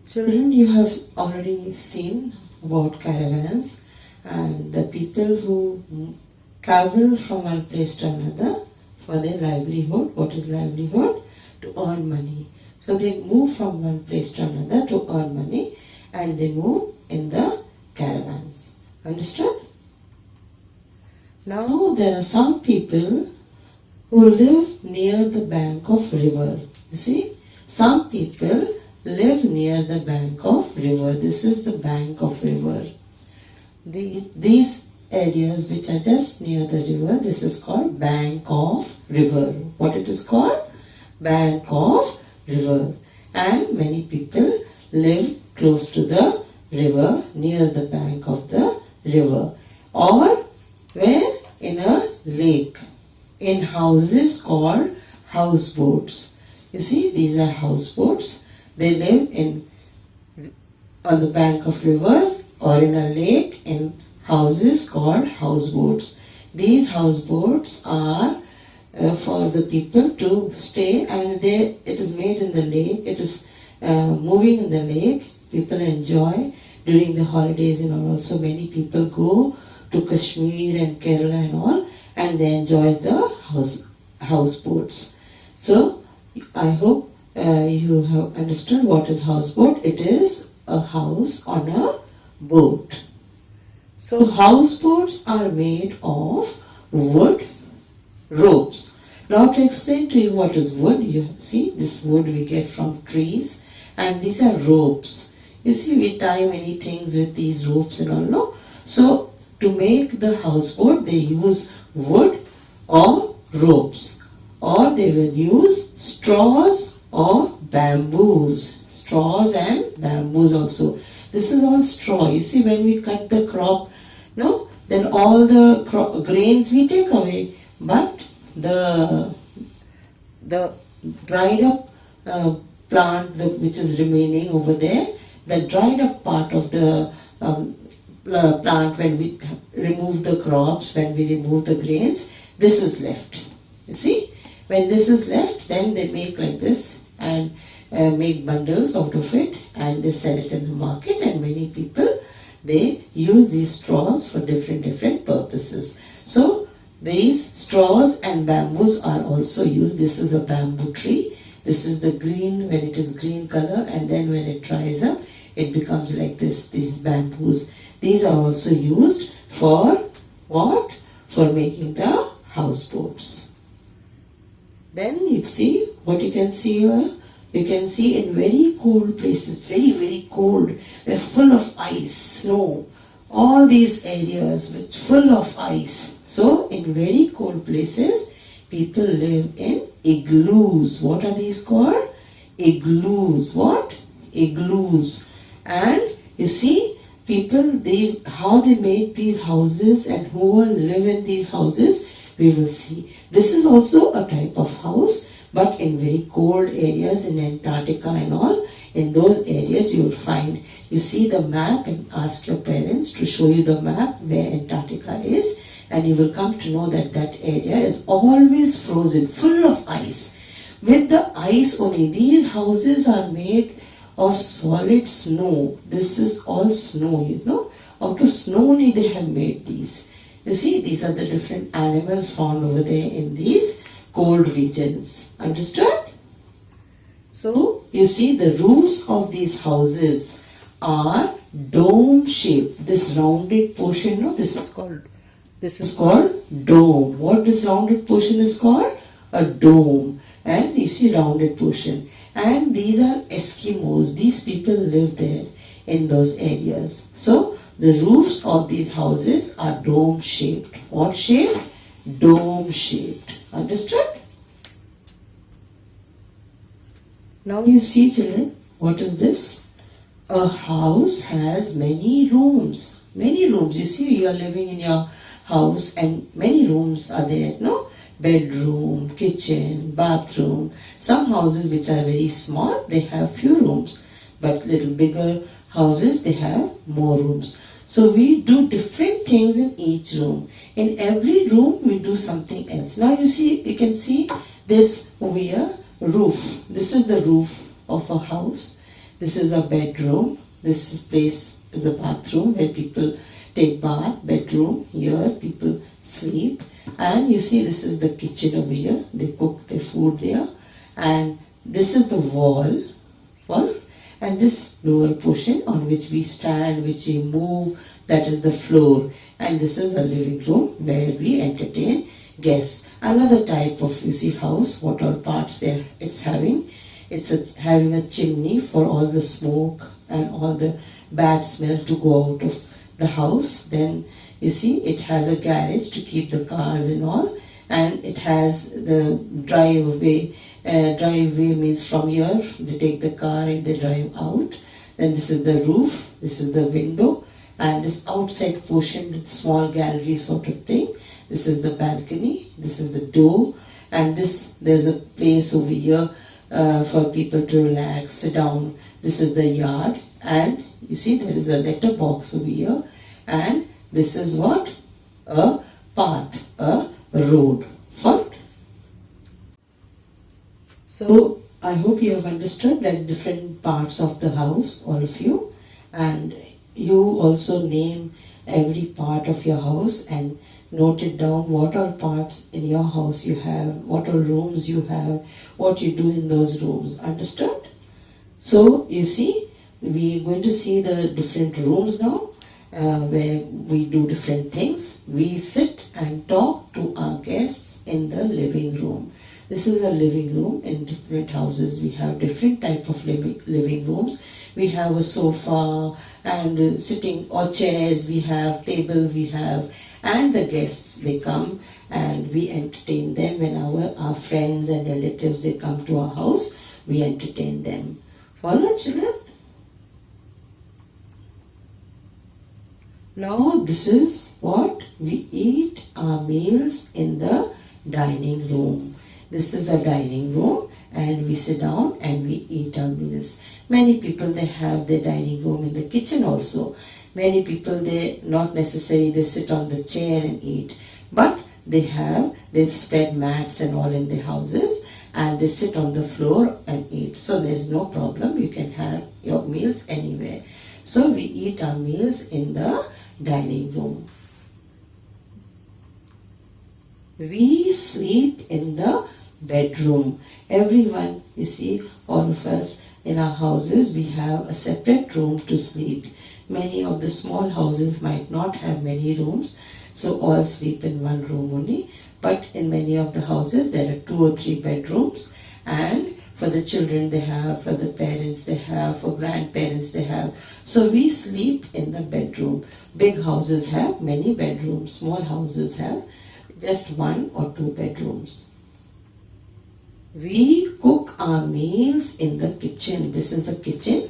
Children, you have already seen about caravans and the people who travel from one place to another for their livelihood. What is livelihood? To earn money. So they move from one place to another to earn money, and they move in the caravans. Understood? Now there are some people who live near the bank of river. You see, some people live near the bank of river. This is the bank of river. These areas which are just near the river, this is called bank of river. What it is called? Bank of river. And many people live close to the river, near the bank of the river, or where? In a lake, in houses called houseboats. You see, these are houseboats. They live on the bank of rivers or in a lake in houses called houseboats. These houseboats are for the people to stay, and it is made in the lake. It is moving in the lake. People enjoy during the holidays, also many people go to Kashmir and Kerala and all, and they enjoy the houseboats. So I hope you have understood what is houseboat. It is a house on a boat. So houseboats are made of wood ropes. Now to explain to you what is wood, you see this wood we get from trees, and these are ropes. You see, we tie many things with these ropes and all, no? So to make the houseboat, they use wood or ropes, or they will use straws or bamboos. Straws and bamboos also. This is all straw. You see, when we cut the crop, no, then all the grains we take away, but the dried up plant which is remaining over there, the dried up part of the plant, when we remove the crops, when we remove the grains, this is left. You see, when this is left, then they make like this and make bundles out of it, and they sell it in the market, and many people, they use these straws for different purposes. So these straws and bamboos are also used. This is a bamboo tree. This is the green, when it is green color, and then when it dries up, it becomes like this, these bamboos. These are also used for what? For making the houseboats. Then you see, what you can see here, you can see in very cold places, very cold, they're full of ice, snow, all these areas which full of ice. So in very cold places, people live in igloos. What are these called? Igloos. What? Igloos. And you see, people, how they make these houses and who will live in these houses, we will see. This is also a type of house, but in very cold areas in Antarctica and all, in those areas you will find, you see the map and ask your parents to show you the map where Antarctica is, and you will come to know that that area is always frozen, full of ice. With the ice only, these houses are made of solid snow. This is all snow, Out of snow only they have made these. You see, these are the different animals found over there in these cold regions. Understood? So, you see the roofs of these houses are dome shaped. This rounded portion, this is called dome. What this rounded portion is called? A dome. And you see rounded portion. And these are Eskimos. These people live there in those areas. So the roofs of these houses are dome shaped. What shape? Dome shaped. Understood? Now you see, children, what is this? A house has many rooms. Many rooms. You see, you are living in your house and many rooms are there, Bedroom, kitchen, bathroom. Some houses which are very small, they have few rooms. But little bigger houses, they have more rooms. So we do different things in each room. In every room, we do something else. Now you can see this over here, roof. This is the roof of a house. This is a bedroom. This place is a bathroom where people take bath. Bedroom, here people sleep. And you see, this is the kitchen over here. They cook their food there. And this is the wall. And this lower portion on which we stand, which we move, that is the floor. And this is the living room where we entertain guests. Another type of, you see, house, what all parts there it's having. It's having a chimney for all the smoke and all the bad smell to go out of the house. Then you see it has a garage to keep the cars and all, and it has the driveway. Driveway means from here they take the car and they drive out. Then this is the roof, this is the window, and this outside portion, small gallery sort of thing. This is the balcony, this is the door, and there's a place over here for people to relax, sit down. This is the yard, and you see there is a letter box over here, and this is what? A path, a road. Fine. So I hope you have understood that different parts of the house, all of you, and you also name every part of your house and note it down, what all parts in your house you have, what all rooms you have, what you do in those rooms. Understood? So you see, we are going to see the different rooms now where we do different things. We sit and talk to our guests in the living room. This is a living room. In different houses we have different type of living rooms. We have a sofa and sitting or chairs, we have table, we have, and the guests, they come and we entertain them. When our friends and relatives, they come to our house, we entertain them. Follow, children? Now this is what we eat our meals in the dining room. This is the dining room, and we sit down and we eat our meals. Many people, they have their dining room in the kitchen also. Many people, they not necessarily they sit on the chair and eat, but they've spread mats and all in their houses, and they sit on the floor and eat. So there's no problem. You can have your meals anywhere. So we eat our meals in the dining room. We sleep in the bedroom. Everyone, you see, all of us in our houses, we have a separate room to sleep. Many of the small houses might not have many rooms, so all sleep in one room only. But in many of the houses, there are 2 or 3 bedrooms, and for the children they have, for the parents they have, for grandparents they have. So we sleep in the bedroom. Big houses have many bedrooms. Small houses have just 1 or 2 bedrooms. We cook our meals in the kitchen. This is the kitchen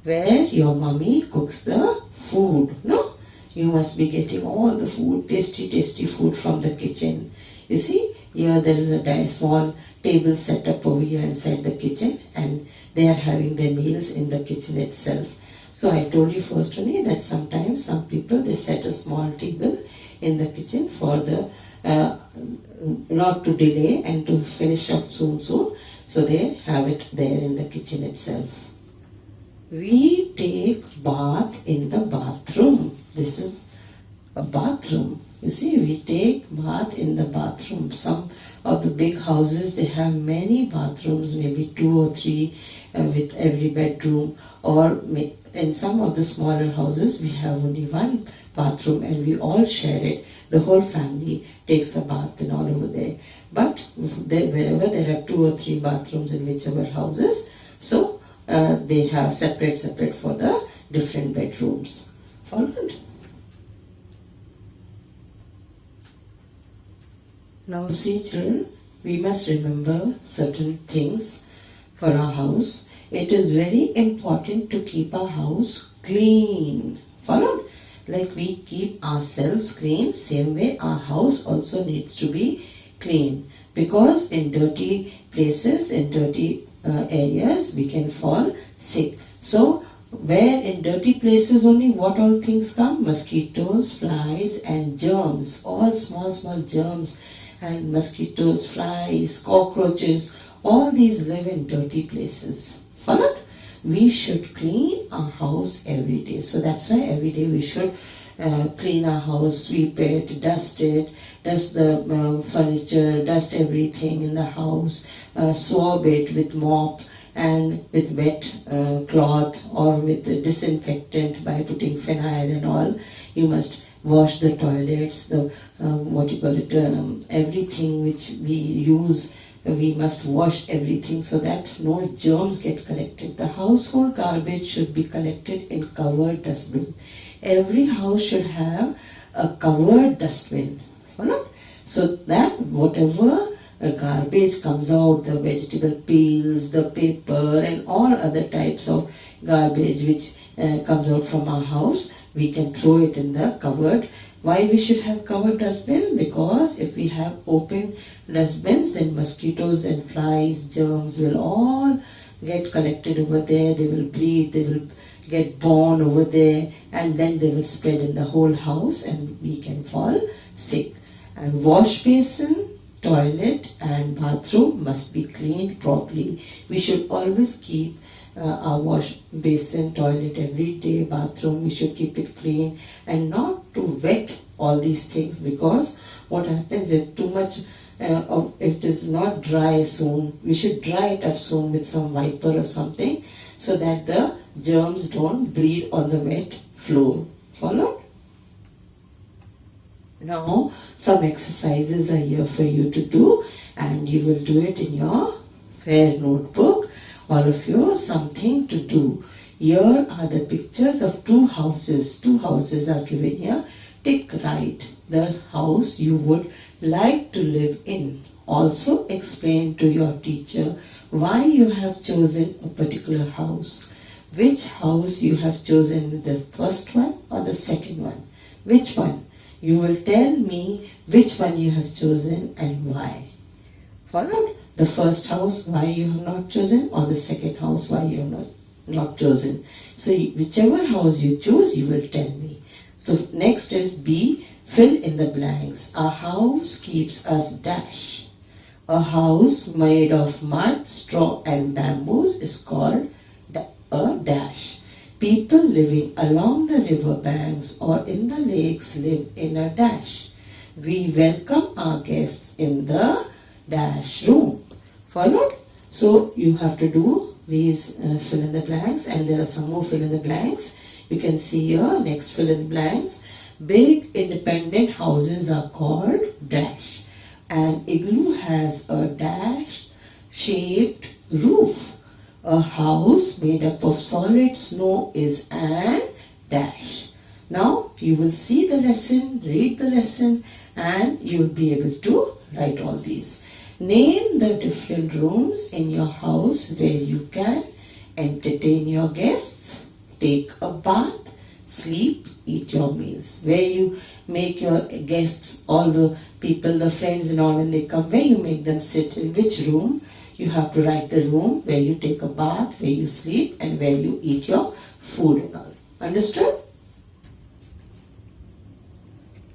where your mummy cooks the food. No? You must be getting all the food, tasty food from the kitchen. You see, here there is a small table set up over here inside the kitchen, and they are having their meals in the kitchen itself. So I told you first only that sometimes some people, they set a small table in the kitchen for the not to delay and to finish up soon. So they have it there in the kitchen itself. We take bath in the bathroom. This is a bathroom. You see, we take bath in the bathroom. Some of the big houses, they have many bathrooms, maybe 2 or 3 with every bedroom. Or in some of the smaller houses, we have only 1 bathroom and we all share it. The whole family takes a bath and all over there. But wherever there are 2 or 3 bathrooms in whichever houses, so they have separate for the different bedrooms. Followed? Now see, children, we must remember certain things for our house. It is very important to keep our house clean. Followed? Like we keep ourselves clean, same way our house also needs to be clean. Because in dirty places, in dirty areas, we can fall sick. So, where in dirty places only, what all things come? Mosquitoes, flies and germs. All small germs and mosquitoes, flies, cockroaches, all these live in dirty places. Followed? we should clean our house every day. So that's why every day we should clean our house, sweep it, dust the furniture, dust everything in the house, swab it with mop and with wet cloth or with disinfectant by putting phenyl and all. You must wash the toilets, the everything which we use. We must wash everything so that no germs get collected. The household garbage should be collected in covered dustbin. Every house should have a covered dustbin. So that whatever garbage comes out, the vegetable peels, the paper and all other types of garbage which comes out from our house, we can throw it in the covered. Why we should have covered dustbin? Because if we have open dustbins, then mosquitoes and flies, germs will all get collected over there. They will breed, they will get born over there, and then they will spread in the whole house and we can fall sick. And wash basin, toilet and bathroom must be cleaned properly. We should always keep our wash basin, toilet every day, bathroom, we should keep it clean and not to wet all these things, because what happens if too much if it is not dry soon, we should dry it up soon with some wiper or something so that the germs don't breed on the wet floor. Followed? Now some exercises are here for you to do and you will do it in your fair notebook. All of you, something to do. Here are the pictures of two houses. Two houses are given here. Tick right the house you would like to live in. Also explain to your teacher why you have chosen a particular house. Which house you have chosen, the first one or the second one? Which one? You will tell me which one you have chosen and why. Followed? The first house, why you have not chosen, or the second house, why you have not chosen. So whichever house you choose, you will tell me. So next is B, fill in the blanks. A house keeps us dash. A house made of mud, straw and bamboos is called a dash. People living along the river banks or in the lakes live in a dash. We welcome our guests in the dash room. Followed? So you have to do these fill in the blanks, and there are some more fill in the blanks. You can see here, next fill in the blanks. Big independent houses are called dash. An igloo has a dash shaped roof. A house made up of solid snow is an dash. Now you will see the lesson, read the lesson, and you will be able to write all these. Name the different rooms in your house where you can entertain your guests, take a bath, sleep, eat your meals. Where you make your guests, all the people, the friends and all, when they come, where you make them sit, in which room. You have to write the room where you take a bath, where you sleep, and where you eat your food and all. Understood?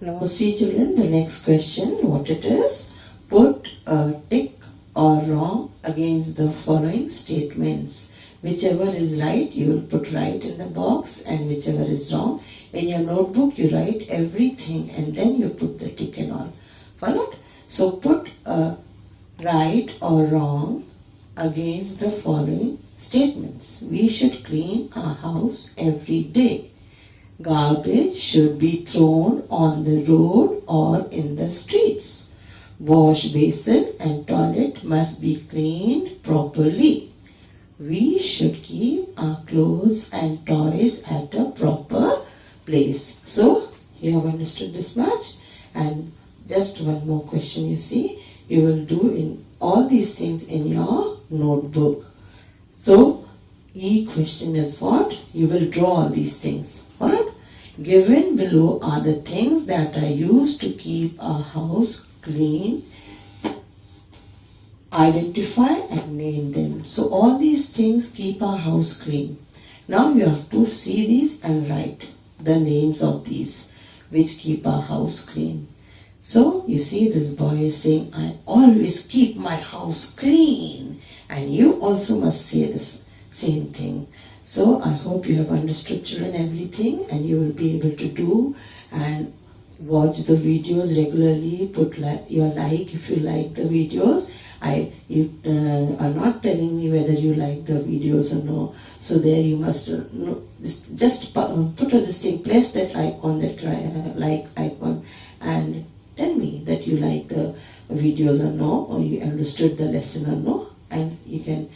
Now see children, the next question, what it is. Put a tick or wrong against the following statements. Whichever is right, you will put right in the box, and whichever is wrong. In your notebook, you write everything and then you put the tick and all. Followed? So put a right or wrong against the following statements. We should clean our house every day. Garbage should be thrown on the road or in the streets. Wash basin and toilet must be cleaned properly. We should keep our clothes and toys at a proper place. So, you have understood this much. And just one more question you see. You will do in all these things in your notebook. So, E question is what? You will draw all these things. Alright? Given below are the things that are used to keep our house clean. Identify and name them. So all these things keep our house clean. Now you have to see these and write the names of these which keep our house clean. So you see this boy is saying, I always keep my house clean. And you also must say this. same thing. So I hope you have understood, children, everything, and you will be able to do and watch the videos regularly. Put your like if you like the videos. You are not telling me whether you like the videos or no. So there you must just put this thing, press that icon, that like icon, and tell me that you like the videos or no, or you understood the lesson or no. And you can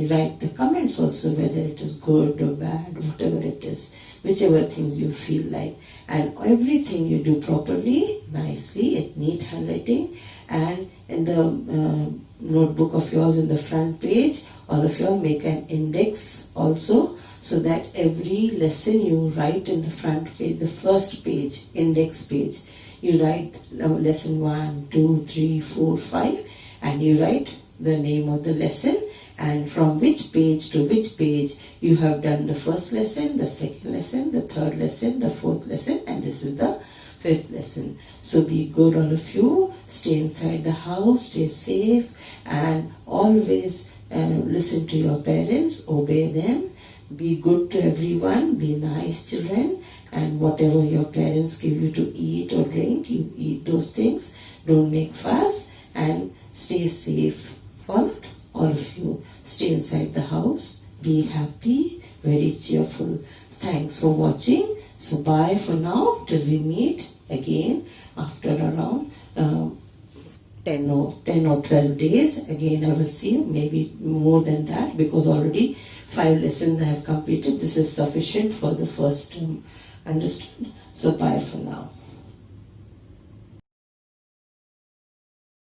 write the comments also, whether it is good or bad, whatever it is, whichever things you feel like. And everything you do properly, nicely, in neat handwriting, and in the notebook of yours in the front page, all of you make an index also, so that every lesson you write in the front page, the first page, index page, you write lesson 1, 2, 3, 4, 5, and you write the name of the lesson, and from which page to which page you have done the first lesson, the second lesson, the third lesson, the fourth lesson, and this is the fifth lesson. So be good, all of you. Stay inside the house, stay safe, and always listen to your parents, obey them, be good to everyone, be nice, children, and whatever your parents give you to eat or drink, you eat those things. Don't make fuss, and stay safe. Followed? All of you. Stay inside the house. Be happy, very cheerful. Thanks for watching. So bye for now till we meet again after around 10 or 12 days. Again I will see you, maybe more than that, because already 5 lessons I have completed. This is sufficient for the first term. Understood? So bye for now.